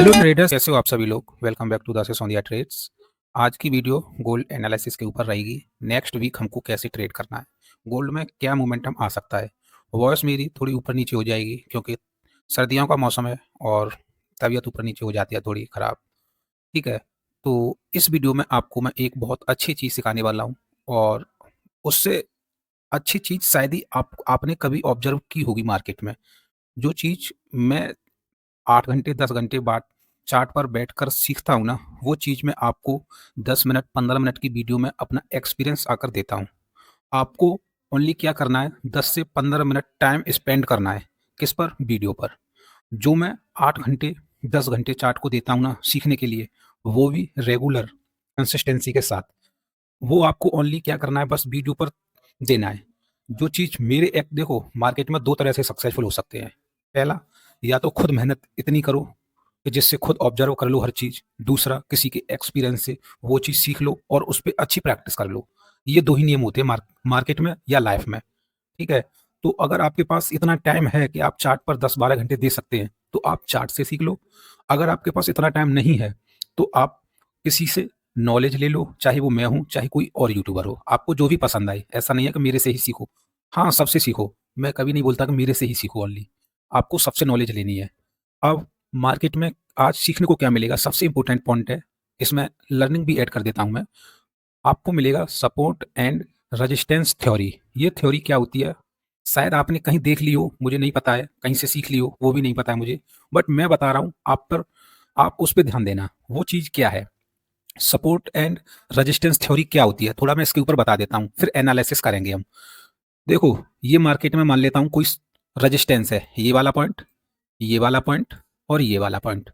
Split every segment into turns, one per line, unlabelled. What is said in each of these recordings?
Hello traders, कैसे हो आप सभी लोग। Welcome back to the Sondiya trades. आज की वीडियो गोल्ड एनालिसिस के ऊपर रहेगी। नेक्स्ट वीक हमको कैसे ट्रेड करना है, गोल्ड में क्या मोमेंटम आ सकता है। वॉइस मेरी थोड़ी ऊपर नीचे हो जाएगी क्योंकि सर्दियों का मौसम है और तबीयत ऊपर नीचे हो जाती है थोड़ी ख़राब। ठीक है, तो इस वीडियो में आपको मैं एक बहुत अच्छी चीज़ सिखाने वाला हूँ और उससे अच्छी चीज़ शायद ही आपने कभी ऑब्जर्व की होगी मार्केट में। जो चीज़ मैं 8 घंटे 10 घंटे बाद चार्ट पर बैठकर सीखता हूँ ना, वो चीज़ मैं आपको 10 मिनट 15 मिनट की वीडियो में अपना एक्सपीरियंस आकर देता हूँ। आपको ओनली क्या करना है, 10 से 15 मिनट टाइम स्पेंड करना है। किस पर? वीडियो पर। जो मैं 8 घंटे 10 घंटे चार्ट को देता हूँ ना सीखने के लिए, वो भी रेगुलर कंसिस्टेंसी के साथ। वो आपको ओनली क्या करना है, बस वीडियो पर देना है। जो चीज़ मेरे एक देखो, मार्केट में 2 तरह से सक्सेसफुल हो सकते हैं। पहला, या तो खुद मेहनत इतनी करो कि जिससे खुद ऑब्जर्व कर लो हर चीज़। दूसरा, किसी के एक्सपीरियंस से वो चीज़ सीख लो और उस पे अच्छी प्रैक्टिस कर लो। ये 2 ही नियम होते हैं मार्केट में या लाइफ में, ठीक है? तो अगर आपके पास इतना टाइम है कि आप चार्ट पर 10-12 घंटे दे सकते हैं, तो आप चार्ट से सीख लो। अगर आपके पास इतना टाइम नहीं है, तो आप किसी से नॉलेज ले लो, चाहे वो मैं हूँ, चाहे कोई और यूट्यूबर हो। आपको जो भी पसंद आए, ऐसा नहीं है कि मेरे से ही सीखो। हाँ, सबसे सीखो। मैं कभी नहीं बोलता कि मेरे से ही सीखो ओनली। आपको सबसे नॉलेज लेनी है। अब मार्केट में आज सीखने को क्या मिलेगा, सबसे इम्पोर्टेंट पॉइंट है, इसमें लर्निंग भी ऐड कर देता हूँ मैं। आपको मिलेगा सपोर्ट एंड रेजिस्टेंस थ्योरी। ये थ्योरी क्या होती है, शायद आपने कहीं देख ली हो, मुझे नहीं पता है, कहीं से सीख ली हो, वो भी नहीं पता है मुझे। बट मैं बता रहा हूँ आप उस पे ध्यान देना। वो चीज़ क्या है, सपोर्ट एंड रेजिस्टेंस थ्योरी क्या होती है, थोड़ा मैं इसके ऊपर बता देता हूँ, फिर एनालिसिस करेंगे हम। देखो, ये मार्केट में मान लेता हूँ कोई रेजिस्टेंस है, ये वाला पॉइंट, ये वाला पॉइंट और ये वाला पॉइंट।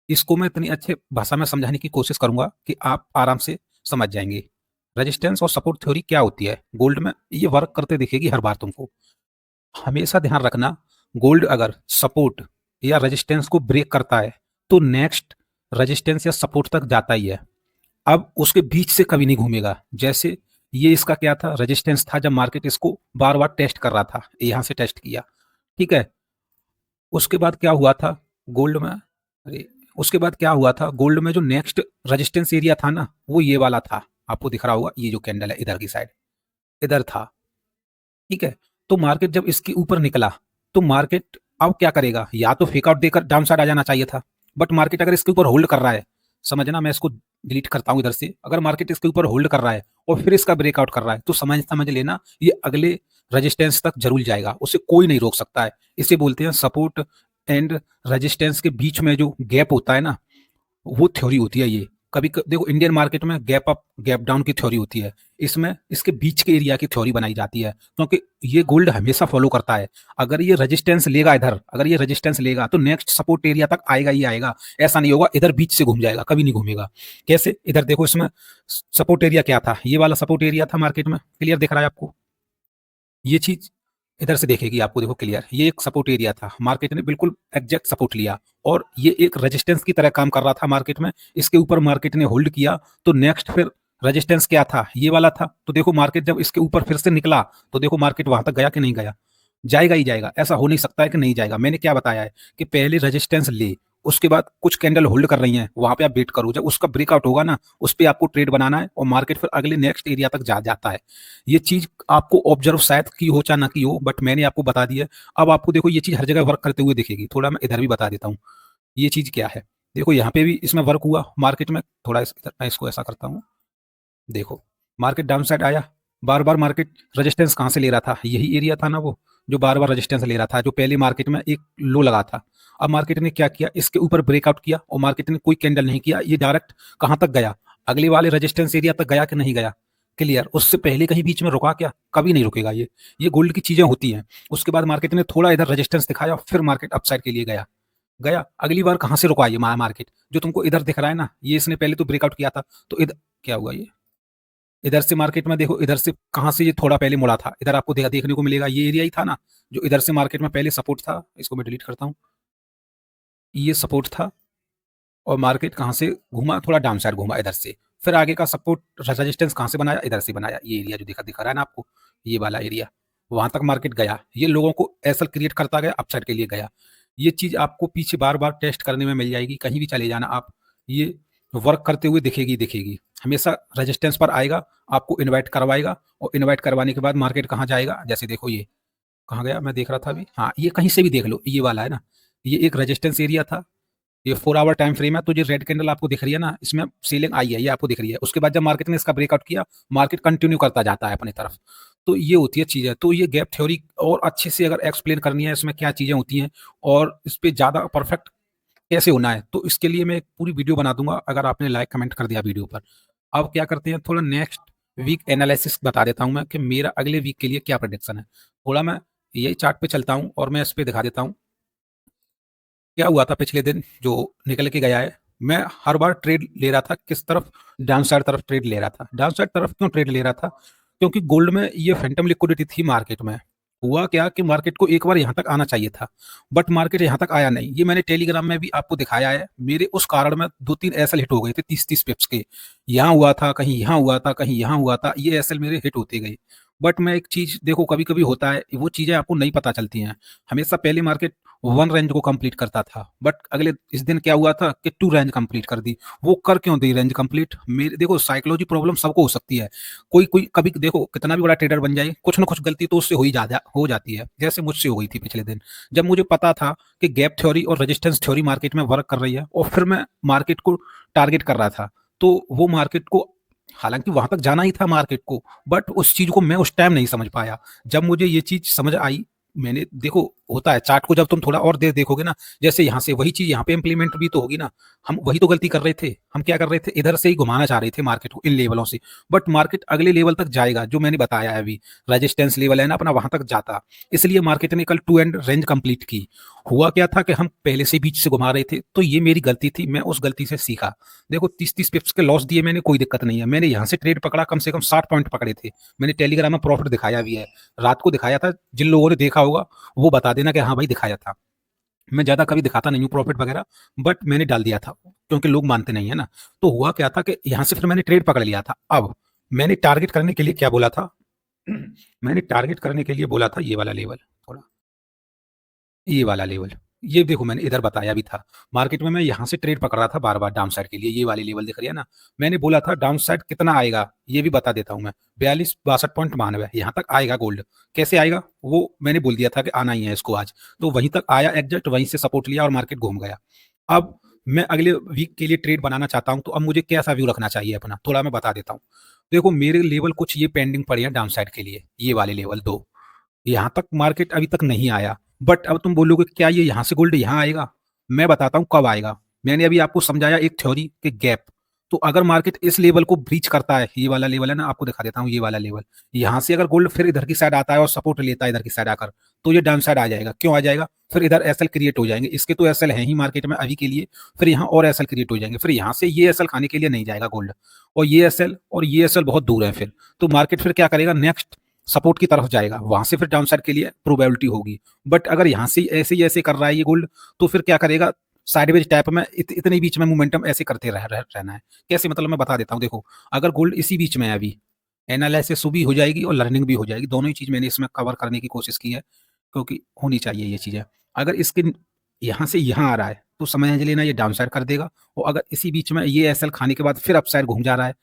इसको मैं इतनी अच्छे भाषा में समझाने की कोशिश करूंगा कि आप आराम से समझ जाएंगे। रेजिस्टेंस और सपोर्ट थ्योरी क्या होती है गोल्ड में, ये वर्क करते दिखेगी हर बार तुमको। हमेशा ध्यान रखना, गोल्ड अगर सपोर्ट या रेजिस्टेंस को ब्रेक करता है तो नेक्स्ट रेजिस्टेंस या सपोर्ट तक जाता ही है। अब उसके बीच से कभी नहीं घूमेगा। जैसे ये इसका क्या था, रेजिस्टेंस था, जब मार्केट इसको बार बार टेस्ट कर रहा था, यहां से टेस्ट किया, ठीक है। उसके बाद क्या हुआ था गोल्ड में, अरे उसके बाद क्या हुआ था गोल्ड में, जो नेक्स्ट रेजिस्टेंस एरिया था ना, वो ये वाला था। आपको दिख रहा होगा, ये जो कैंडल है इधर की साइड, इधर था, ठीक है। तो मार्केट जब इसके ऊपर निकला, तो मार्केट अब क्या करेगा, या तो फेक आउट देकर डाउन साइड आ जाना चाहिए था। बट मार्केट अगर इसके ऊपर होल्ड कर रहा है, समझना, मैं इसको डिलीट करता हूं इधर से। अगर मार्केट इसके ऊपर होल्ड कर रहा है और फिर इसका ब्रेकआउट कर रहा है, तो समझ समझ लेना ये अगले रेजिस्टेंस तक जरूर जाएगा, उसे कोई नहीं रोक सकता है। इसे बोलते हैं सपोर्ट एंड रेजिस्टेंस के बीच में जो गैप होता है ना, वो थ्योरी होती है ये। देखो, इंडियन मार्केट में गैप अप गैप डाउन की थ्योरी होती है, इसमें इसके बीच के एरिया की थ्योरी बनाई जाती है, क्योंकि ये गोल्ड हमेशा फॉलो करता है। अगर ये रेजिस्टेंस लेगा इधर, अगर ये रेजिस्टेंस लेगा तो नेक्स्ट सपोर्ट एरिया तक आएगा ही आएगा। ऐसा नहीं होगा इधर बीच से घूम जाएगा, कभी नहीं घूमेगा। कैसे, इधर देखो, इसमें सपोर्ट एरिया क्या था, ये वाला सपोर्ट एरिया था मार्केट में, क्लियर दिख रहा है आपको। ये चीज इधर से देखेगी आपको, देखो क्लियर, ये एक सपोर्ट एरिया था, मार्केट ने बिल्कुल एग्जैक्ट सपोर्ट लिया और ये एक रेजिस्टेंस की तरह काम कर रहा था मार्केट में। इसके ऊपर मार्केट ने होल्ड किया, तो नेक्स्ट फिर रेजिस्टेंस क्या था, ये वाला था। तो देखो मार्केट जब इसके ऊपर फिर से निकला, तो देखो मार्केट वहां तक गया कि नहीं गया, जाएगा ही जाएगा, ऐसा हो नहीं सकता है कि नहीं जाएगा। मैंने क्या बताया है कि पहले रेजिस्टेंस ले, उसके बाद कुछ कैंडल होल्ड कर रही हैं, वहां पे आप वेट करो, जब उसका ब्रेकआउट होगा ना, उस पर आपको ट्रेड बनाना है और मार्केट फिर अगले नेक्स्ट एरिया तक जाता है। ये चीज आपको ऑब्जर्व शायद की हो चाहे ना की हो, बट मैंने आपको बता दिया। अब आपको देखो ये चीज हर जगह वर्क करते हुए दिखेगी। थोड़ा मैं इधर भी बता देता हूँ, ये चीज क्या है। देखो यहाँ पे भी इसमें वर्क हुआ मार्केट में, थोड़ा मैं इसको ऐसा करता हूँ। देखो, मार्केट डाउन साइड आया, बार बार मार्केट रेजिस्टेंस कहाँ से ले रहा था, यही एरिया था ना वो, जो बार बार रेजिस्टेंस ले रहा था, जो पहले मार्केट में एक लो लगा था। अब मार्केट ने क्या किया, इसके ऊपर ब्रेकआउट किया और मार्केट ने कोई कैंडल नहीं किया, ये डायरेक्ट कहाँ तक गया, अगले वाले रेजिस्टेंस एरिया तक गया कि नहीं गया, क्लियर। उससे पहले कहीं बीच में रुका क्या, कभी नहीं रुकेगा। ये गोल्ड की चीजें होती हैं। उसके बाद मार्केट ने थोड़ा इधर रेजिस्टेंस दिखाया, फिर मार्केट अपसाइड के लिए गया। गया अगली बार कहाँ से रुका, ये मार्केट जो तुमको इधर दिख रहा है ना, ये इसने पहले तो ब्रेकआउट किया था, तो इधर क्या हुआ, ये इधर से मार्केट में देखो, इधर से कहाँ से ये थोड़ा पहले मुड़ा था, इधर आपको देखने को मिलेगा, ये एरिया ही था ना जो इधर से मार्केट में पहले सपोर्ट था। इसको मैं डिलीट करता हूँ, ये सपोर्ट था और मार्केट कहाँ से घूमा, थोड़ा डाउन साइड घूमा इधर से। फिर आगे का सपोर्ट रेजिस्टेंस कहाँ से बनाया, इधर से बनाया, ये एरिया जो दिखा रहा है ना आपको, ये वाला एरिया, वहां तक मार्केट गया। ये लोगों को एसल क्रिएट करता गया, अपसाइड के लिए गया। ये चीज़ आपको पीछे बार-बार टेस्ट करने में मिल जाएगी, कहीं भी चले जाना आप, ये वर्क करते हुए दिखेगी दिखेगी। हमेशा रेजिस्टेंस पर आएगा, आपको इन्वाइट करवाएगा और इन्वाइट करवाने के बाद मार्केट कहाँ जाएगा, जैसे देखो ये, कहाँ गया मैं देख रहा था अभी, हाँ, ये कहीं से भी देख लो, ये वाला है ना, ये एक रेजिस्टेंस एरिया था, ये 4 आवर टाइम फ्रेम है, तो ये रेड कैंडल आपको दिख रही है ना, इसमें सीलिंग आई है, ये आपको दिख रही है। उसके बाद जब मार्केट ने इसका ब्रेकआउट किया, मार्केट कंटिन्यू करता जाता है अपनी तरफ। तो ये होती है चीज़ें। तो ये गैप थ्योरी और अच्छे से अगर एक्सप्लेन करनी है, इसमें क्या चीज़ें होती हैं और इस पे ज़्यादा परफेक्ट कैसे होना है, तो इसके लिए मैं एक पूरी वीडियो बना दूँगा, अगर आपने लाइक कमेंट कर दिया वीडियो पर। अब क्या करते हैं, थोड़ा नेक्स्ट वीक एनालिसिस बता देता हूँ मैं कि मेरा अगले वीक के लिए क्या प्रेडिक्शन है। थोड़ा मैं यही चार्ट पे चलता हूँ और मैं इस पे दिखा देता हूँ क्या हुआ था पिछले दिन जो निकल के गया है। मैं हर बार ट्रेड ले रहा था किस तरफ, डाउन साइड तरफ ट्रेड ले रहा था। डाउन साइड तरफ क्यों ट्रेड ले रहा था, क्योंकि गोल्ड में ये फैंटम लिक्विडिटी थी मार्केट में। हुआ क्या कि मार्केट को एक बार यहाँ तक आना चाहिए था, बट मार्केट यहाँ तक आया नहीं। ये मैंने टेलीग्राम में भी आपको दिखाया है। मेरे उस कारण में 2-3 एसएल हिट हो गए थे 30-30 पिप्स के। यहाँ हुआ था, कहीं यहाँ हुआ था, कहीं यहाँ हुआ था, ये एसएल मेरे हिट होते गए। बट मैं एक चीज़ देखो, कभी-कभी होता है, वो चीज़ें आपको नहीं पता चलती हैं। हमेशा पहले मार्केट 1 रेंज को कंप्लीट करता था, बट अगले इस दिन क्या हुआ था कि 2 रेंज कंप्लीट कर दी। वो कर क्यों दी रेंज कंप्लीट? मेरे देखो, साइकोलॉजी प्रॉब्लम सबको हो सकती है। कोई कोई कभी देखो कितना भी बड़ा ट्रेडर बन जाए, कुछ ना कुछ गलती तो उससे हो जाती है। जैसे मुझसे हो गई थी पिछले दिन, जब मुझे पता था कि गैप थ्योरी और रेजिस्टेंस थ्योरी मार्केट में वर्क कर रही है और फिर मैं मार्केट को टारगेट कर रहा था। तो वो मार्केट को, हालांकि वहां तक जाना ही था मार्केट को, बट उस चीज को मैं उस टाइम नहीं समझ पाया। जब मुझे ये चीज समझ आई, मैंने देखो, होता है चार्ट को जब तुम थोड़ा और देर देखोगे ना, जैसे यहाँ से वही चीज यहाँ पे इंप्लीमेंट भी तो होगी ना। हम वही तो गलती कर रहे थे। हम क्या कर रहे थे, इधर से ही घुमाना चाह रहे थे मार्केट को इन लेवलों से, बट मार्केट अगले लेवल तक जाएगा जो मैंने बताया है अभी। रेजिस्टेंस लेवल है ना अपना, वहां तक जाता। इसलिए मार्केट ने कल 2 एंड रेंज कंप्लीट की। हुआ क्या था कि हम पहले से बीच से घुमा रहे थे, तो ये मेरी गलती थी, मैं उस गलती से सीखा। देखो 30-30 पिप्स के लॉस दिए मैंने, कोई दिक्कत नहीं है। मैंने यहाँ से ट्रेड पकड़ा, कम से कम 60 पॉइंट पकड़े थे। मैंने टेलीग्राम में प्रॉफिट दिखाया भी है, रात को दिखाया था। जिन लोगों ने देखा होगा वो बता देना कि हाँ भाई दिखाया था। मैं ज़्यादा कभी दिखाता नहीं हूँ प्रॉफिट वगैरह, बट मैंने डाल दिया था क्योंकि लोग मानते नहीं है ना। तो हुआ क्या था कि यहाँ से फिर मैंने ट्रेड पकड़ लिया था। अब मैंने टारगेट करने के लिए क्या बोला था, मैंने टारगेट करने के लिए बोला था ये वाला लेवल, थोड़ा ये वाला लेवल। ये देखो मैंने इधर बताया भी था। मार्केट में मैं यहाँ से ट्रेड पकड़ रहा था बार-बार डाउन साइड के लिए, ये वाली लेवल दिख रही है ना? मैंने बोला था डाउन साइड कितना आएगा, ये भी बता देता हूँ मैं। 42-62.92 यहाँ तक आएगा गोल्ड। कैसे आएगा? वो मैंने बोल दिया था कि आना ही है इसको आज। तो वहीं तक आया एग्ज़ैक्ट, वहीं से सपोर्ट लिया और मार्केट घूम गया। अब मैं अगले वीक के लिए ट्रेड बनाना चाहता हूँ, तो अब मुझे कैसा व्यू रखना चाहिए अपना? थोड़ा मैं बता देता हूँ। देखो मेरे लेवल कुछ ये पेंडिंग पड़े हैं डाउन साइड के लिए, ये वाले लेवल 2। यहाँ तक मार्केट अभी तक नहीं आया, बट अब तुम बोलोगे क्या ये यहाँ से गोल्ड यहाँ आएगा? मैं बताता हूँ कब आएगा। मैंने अभी आपको समझाया एक थ्योरी कि गैप। तो अगर मार्केट इस लेवल को ब्रीच करता है, ये वाला लेवल है ना, आपको दिखा देता हूँ ये वाला लेवल। यहाँ से अगर गोल्ड फिर इधर की साइड आता है और सपोर्ट लेता है इधर की साइड आकर, तो ये डाउन साइड आ जाएगा। क्यों आ जाएगा? फिर इधर एसएल क्रिएट हो जाएंगे। इसके तो एसएल है ही मार्केट में अभी के लिए, फिर यहाँ और एसएल क्रिएट हो जाएंगे। फिर यहाँ से ये एसएल खाने के लिए नहीं जाएगा गोल्ड, और ये एसएल बहुत दूर है फिर। तो मार्केट फिर क्या करेगा, नेक्स्ट सपोर्ट की तरफ जाएगा, वहां से फिर डाउन साइड के लिए प्रोबेबिलिटी होगी। बट अगर यहाँ से ऐसे ही ऐसे कर रहा है ये गोल्ड, तो फिर क्या करेगा, साइडवेज टाइप में इतने बीच में मोमेंटम ऐसे करते रहना है। कैसे, मतलब मैं बता देता हूँ। देखो अगर गोल्ड इसी बीच में है अभी, एनालिसिस भी हो जाएगी और लर्निंग भी हो जाएगी, दोनों ही चीज मैंने इसमें कवर करने की कोशिश की है, क्योंकि होनी चाहिए ये चीजें। अगर इसके यहाँ से यहाँ आ रहा है तो समझ लेना ये डाउन साइड कर देगा, और अगर इसी बीच में ये एसएल खाने के बाद फिर अप साइड घूम जा रहा है,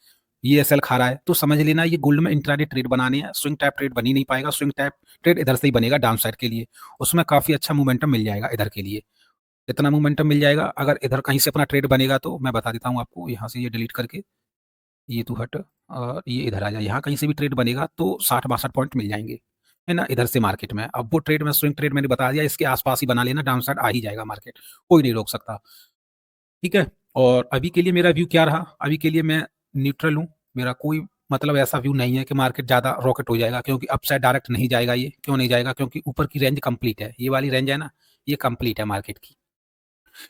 ये एसएल खा रहा है, तो समझ लेना ये गोल्ड में इंट्राडे ट्रेड बनाने है। स्विंग टाइप ट्रेड बन ही नहीं पाएगा। स्विंग टाइप ट्रेड इधर से ही बनेगा डाउन साइड के लिए, उसमें काफी अच्छा मोमेंटम मिल जाएगा इधर के लिए। इतना मोमेंटम मिल जाएगा, अगर इधर कहीं से अपना ट्रेड बनेगा तो मैं बता देता हूँ आपको। यहाँ से ये डिलीट करके ये तू हट और ये इधर आ जाए, यहाँ कहीं से भी ट्रेड बनेगा तो 60-62 पॉइंट मिल जाएंगे, है ना, इधर से मार्केट में। अब वो ट्रेड में स्विंग ट्रेड मैंने बता दिया, इसके आसपास ही बना लेना, डाउन साइड आ ही जाएगा मार्केट, कोई नहीं रोक सकता। ठीक है। और अभी के लिए मेरा व्यू क्या रहा, अभी के लिए मैं न्यूट्रल हूँ। मेरा कोई मतलब ऐसा व्यू नहीं है कि मार्केट ज़्यादा रॉकेट हो जाएगा, क्योंकि अपसाइड डायरेक्ट नहीं जाएगा ये। क्यों नहीं जाएगा? क्योंकि ऊपर की रेंज कंप्लीट है, ये वाली रेंज है ना, ये कंप्लीट है मार्केट की।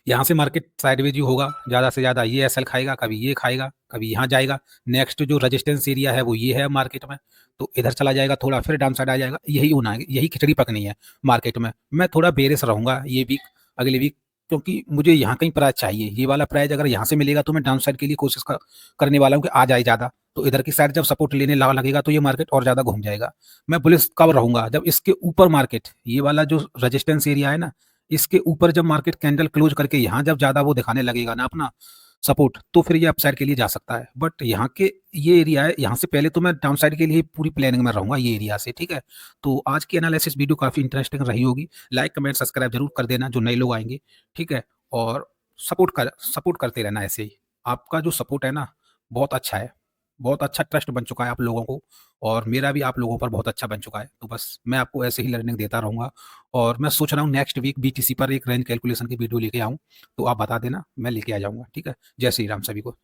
यहाँ से मार्केट साइडवेज ही होगा, ज़्यादा से ज़्यादा ये एसएल खाएगा, कभी ये खाएगा, कभी यहाँ जाएगा। नेक्स्ट जो रेजिस्टेंस एरिया है वो ये है मार्केट में, तो इधर चला जाएगा थोड़ा, फिर डाउन साइड आ जाएगा। यही होना है, यही खिचड़ी पकनी है मार्केट में। मैं थोड़ा बेरिश रहूंगा ये वीक, अगले वीक, क्योंकि मुझे यहाँ कहीं प्राइस चाहिए। ये वाला प्राइस अगर यहाँ से मिलेगा तो मैं डाउन साइड के लिए कोशिश करने वाला हूँ कि आ जाए ज़्यादा। तो इधर की साइड जब सपोर्ट लेने लगेगा तो ये मार्केट और ज़्यादा घूम जाएगा। मैं बुलिश कब रहूंगा, जब इसके ऊपर मार्केट, ये वाला जो रेजिस्टेंस एरिया है ना, इसके ऊपर जब मार्केट कैंडल क्लोज करके यहाँ जब ज़्यादा वो दिखाने लगेगा ना अपना सपोर्ट, तो फिर ये अपसाइड के लिए जा सकता है। बट यहाँ के ये एरिया है, यहाँ से पहले तो मैं डाउनसाइड के लिए पूरी प्लानिंग में रहूँगा ये एरिया से, ठीक है? तो आज की एनालिसिस वीडियो काफ़ी इंटरेस्टिंग रही होगी। लाइक, कमेंट, सब्सक्राइब ज़रूर कर देना जो नए लोग आएँगे, ठीक है? और सपोर्ट करते रहना ऐसे ही। आपका जो सपोर्ट है ना, बहुत अच्छा है। बहुत अच्छा ट्रस्ट बन चुका है आप लोगों को और मेरा भी आप लोगों पर बहुत अच्छा बन चुका है। तो बस मैं आपको ऐसे ही लर्निंग देता रहूँगा और मैं सोच रहा हूँ नेक्स्ट वीक बीटीसी पर एक रेंज कैलकुलेशन की वीडियो लेके आऊँ, तो आप बता देना, मैं लेके आ जाऊँगा, ठीक है? जय श्री राम सभी को।